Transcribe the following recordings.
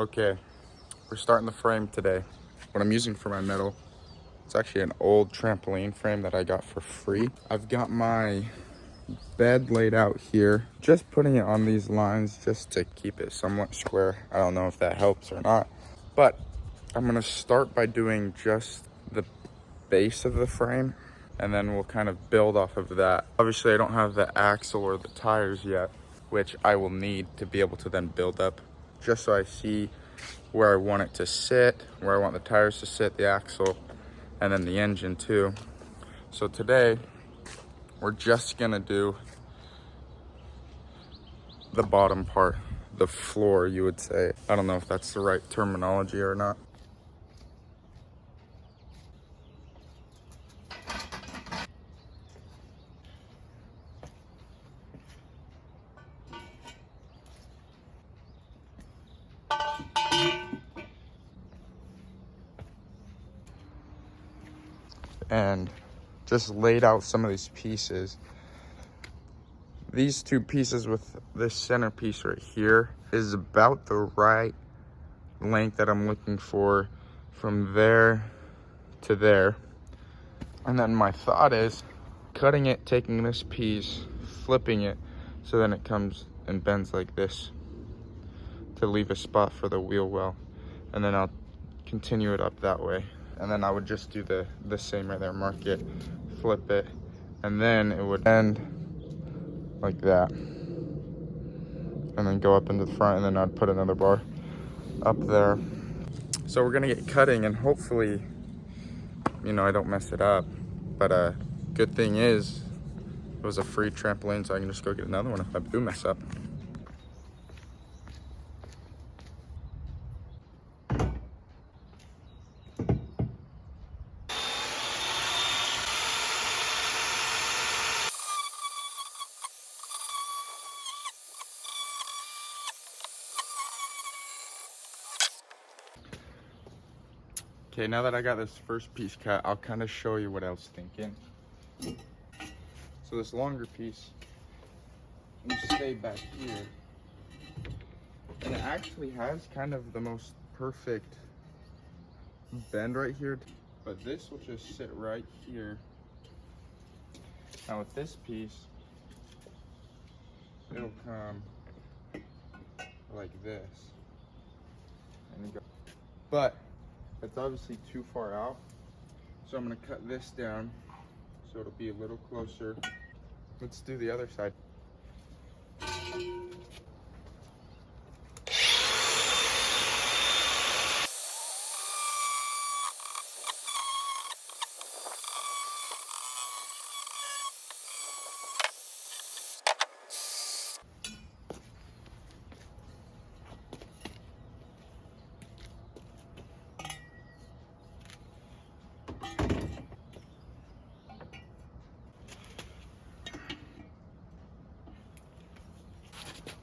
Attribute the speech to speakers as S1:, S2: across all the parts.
S1: Okay, we're starting the frame today. What I'm using for my metal, it's actually an old trampoline frame that I got for free. I've got my bed laid out here, just putting it on these lines just to keep it somewhat square. I don't know if that helps or not, but I'm gonna start by doing just the base of the frame, and then we'll kind of build off of that. Obviously, I don't have the axle or the tires yet, which I will need to be able to then build up, just so I see where I want it to sit, where I want the tires to sit, the axle, and then the engine too. So today, we're just gonna do the bottom part, the floor, you would say. I don't know if that's the right terminology or not. And just laid out some of these pieces. These two pieces with this centerpiece right here is about the right length that I'm looking for from there to there. And then my thought is cutting it, taking this piece, flipping it, so then it comes and bends like this to leave a spot for the wheel well. And then I'll continue it up that way. And then I would just do the same right there, mark it, flip it, and then it would end like that. And then go up into the front, and then I'd put another bar up there. So we're gonna get cutting, and hopefully, you know, I don't mess it up. But good thing is, it was a free trampoline, so I can just go get another one if I do mess up. Okay, now that I got this first piece cut, I'll kind of show you what I was thinking. So this longer piece, you stay back here. And it actually has kind of the most perfect bend right here. But this will just sit right here. Now with this piece, it'll come like this. And you go. But it's obviously too far out, so I'm gonna cut this down so it'll be a little closer. Let's do the other side.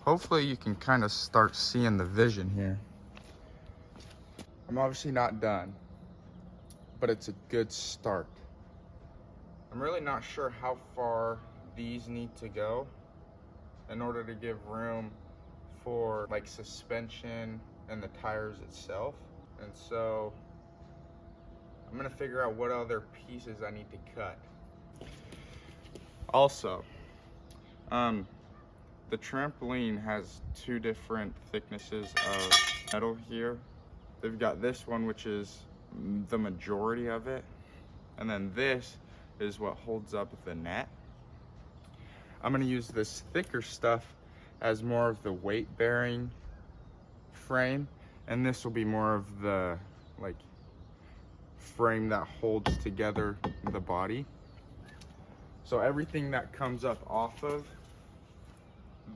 S1: Hopefully you can kind of start seeing the vision here. I'm obviously not done, but it's a good start. I'm really not sure how far these need to go in order to give room for like suspension and the tires itself. And so I'm gonna figure out what other pieces I need to cut. Also, the trampoline has two different thicknesses of metal here. They've got this one, which is the majority of it, and then this is what holds up the net. I'm gonna use this thicker stuff as more of the weight-bearing frame, and this will be more of the like frame that holds together the body. So everything that comes up off of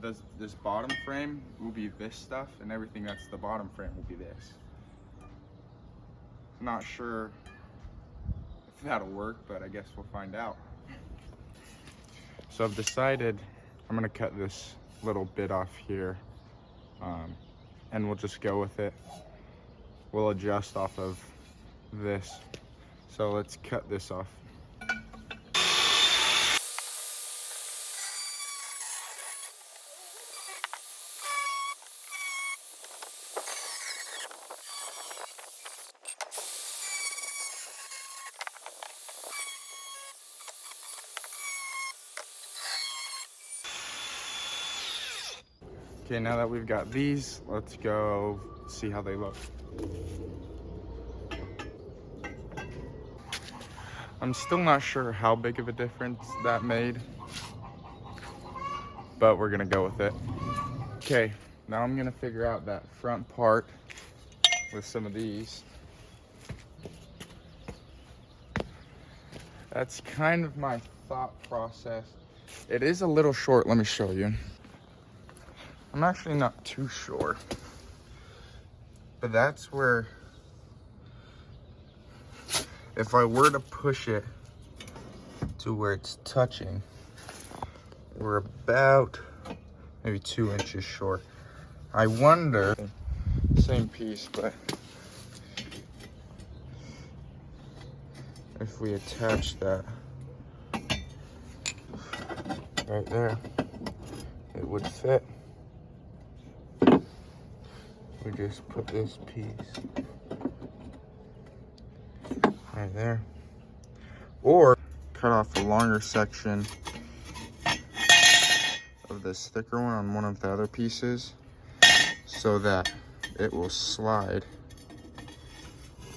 S1: this bottom frame will be this stuff, and everything that's the bottom frame will be this. Not sure if that'll work, but I guess we'll find out. So I've decided I'm gonna cut this little bit off here, and we'll just go with it. We'll adjust off of this. So let's cut this off. Okay, now that we've got these, let's go see how they look. I'm still not sure how big of a difference that made, but we're gonna go with it. Okay, now I'm gonna figure out that front part with some of these. That's kind of my thought process. It is a little short, let me show you. I'm actually not too sure, but that's where, if I were to push it to where it's touching, we're about maybe 2 inches short. I wonder, same piece, but if we attach that right there, it would fit. We just put this piece right there, or cut off a longer section of this thicker one on one of the other pieces so that it will slide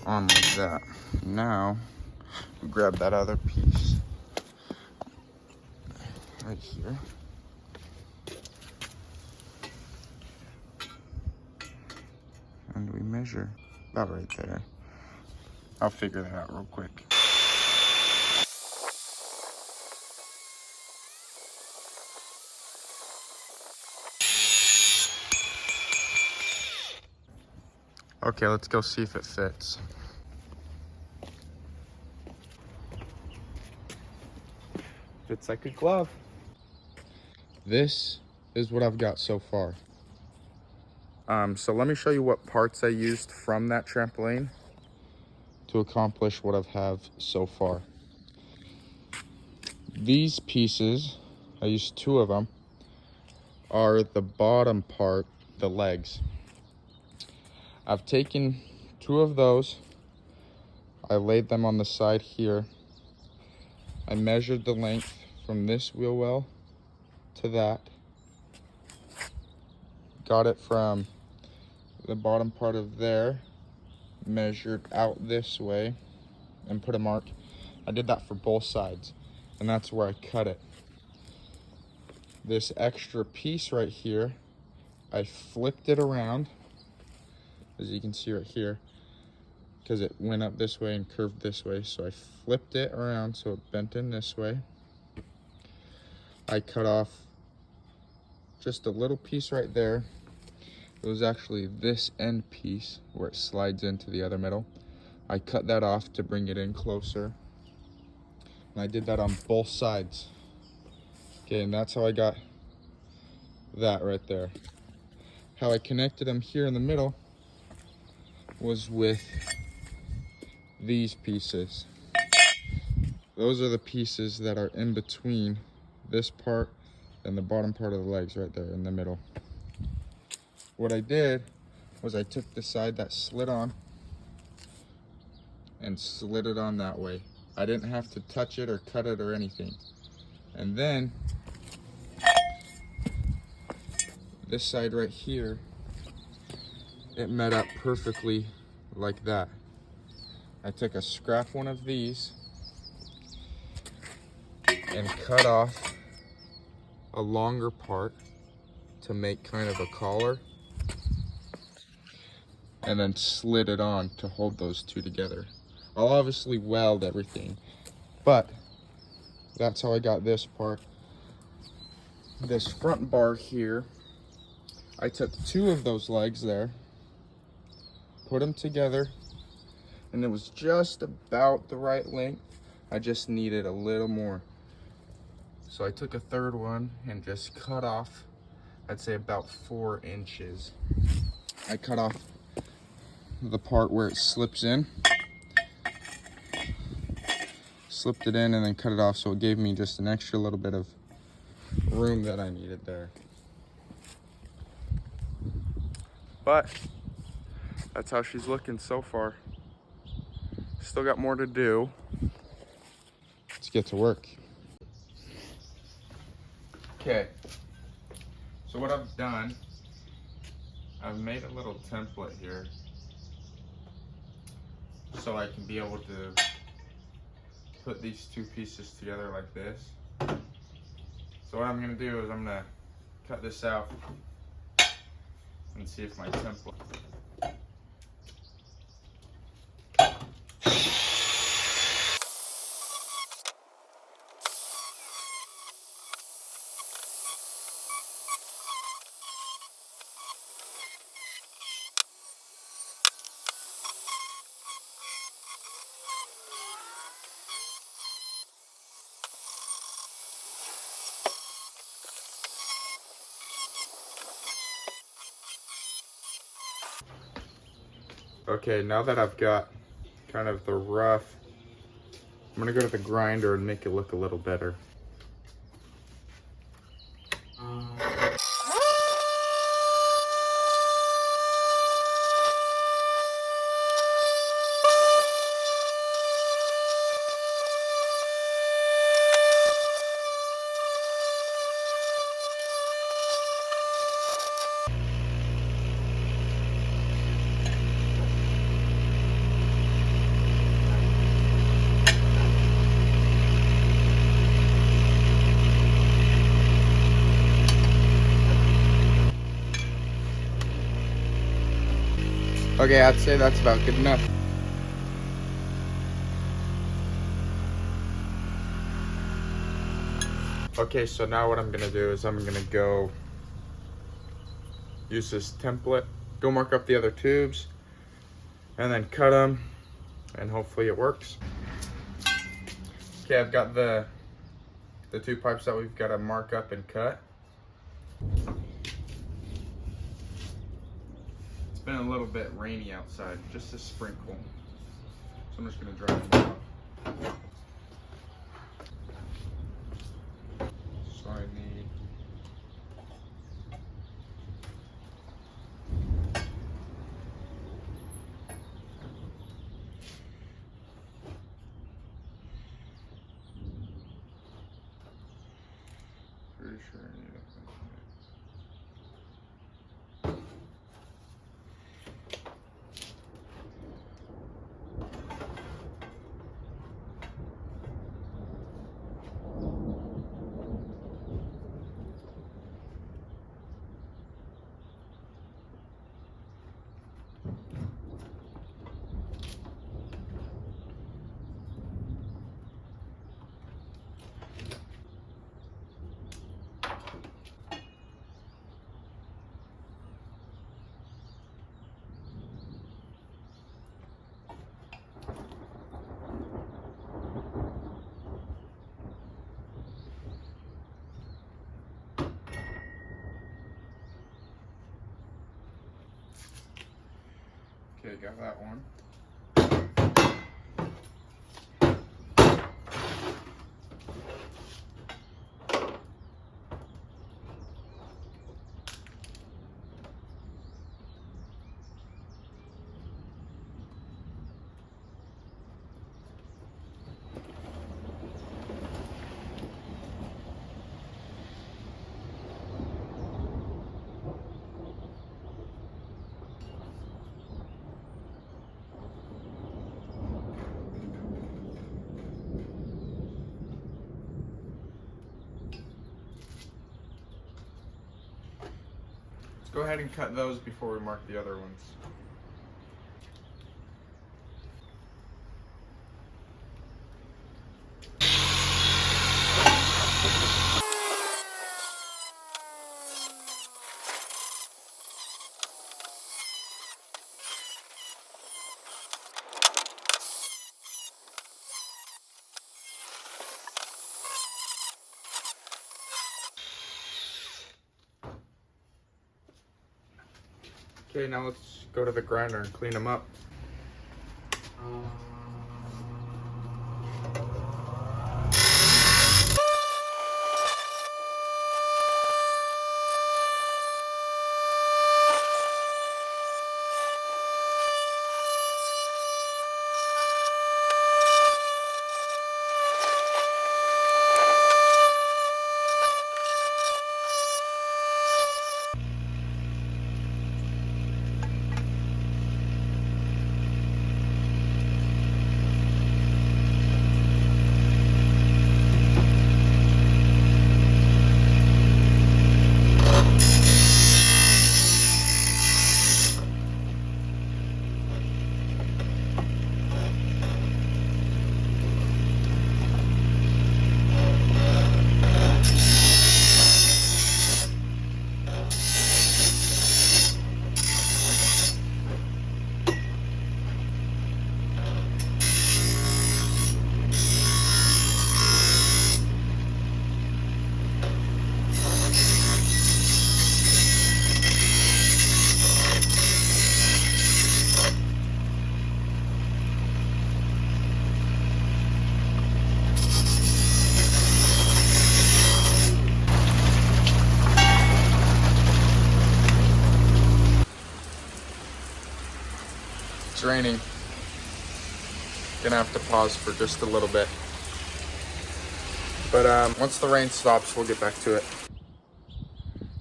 S1: on like that. Now we grab that other piece right here, and we measure about right there. I'll figure that out real quick. Okay, let's go see if it fits. Fits like a glove. This is what I've got so far. So let me show you what parts I used from that trampoline to accomplish what I've have so far. These pieces, I used 2 of them, are the bottom part, the legs. I've taken 2 of those, I laid them on the side here. I measured the length from this wheel well to that. Got it from the bottom part of there, measured out this way, and put a mark. I did that for both sides, and that's where I cut it. This extra piece right here, I flipped it around, as you can see right here, because it went up this way and curved this way. So I flipped it around so it bent in this way. I cut off just a little piece right there. It was actually this end piece where it slides into the other middle. I cut that off to bring it in closer. And I did that on both sides. Okay, and that's how I got that right there. How I connected them here in the middle was with these pieces. Those are the pieces that are in between this part and the bottom part of the legs right there in the middle. What I did was I took the side that slid on and slid it on that way. I didn't have to touch it or cut it or anything. And then this side right here, it met up perfectly like that. I took a scrap one of these and cut off a longer part to make kind of a collar, and then slid it on to hold those 2 together. I'll obviously weld everything, but that's how I got this part. This front bar here, I took 2 of those legs there, put them together, and it was just about the right length. I just needed a little more. So I took a 3rd one and just cut off, I'd say about 4 inches. I cut off the part where it slips in, slipped it in, and then cut it off, so it gave me just an extra little bit of room that I needed there. But that's how she's looking so far. Still got more to do. Let's get to work. Okay, so what I've done I've made a little template here so I can be able to put these two pieces together like this. So what I'm going to do is I'm going to cut this out and see if my template. Okay, now that I've got kind of the rough, I'm gonna go to the grinder and make it look a little better. Okay, I'd say that's about good enough. Okay, so now what I'm gonna do is I'm gonna go use this template, go mark up the other tubes, and then cut them, and hopefully it works. Okay, I've got the two pipes that we've got to mark up and cut. It's been a little bit rainy outside, just a sprinkle. So I'm just gonna dry them out. So I need pretty sure I need it. Okay, got that one. Go ahead and cut those before we mark the other ones. Okay, now let's go to the grinder and clean them up. It's raining. Gonna have to pause for just a little bit. But once the rain stops, we'll get back to it.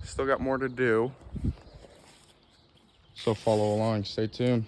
S1: Still got more to do. So follow along, stay tuned.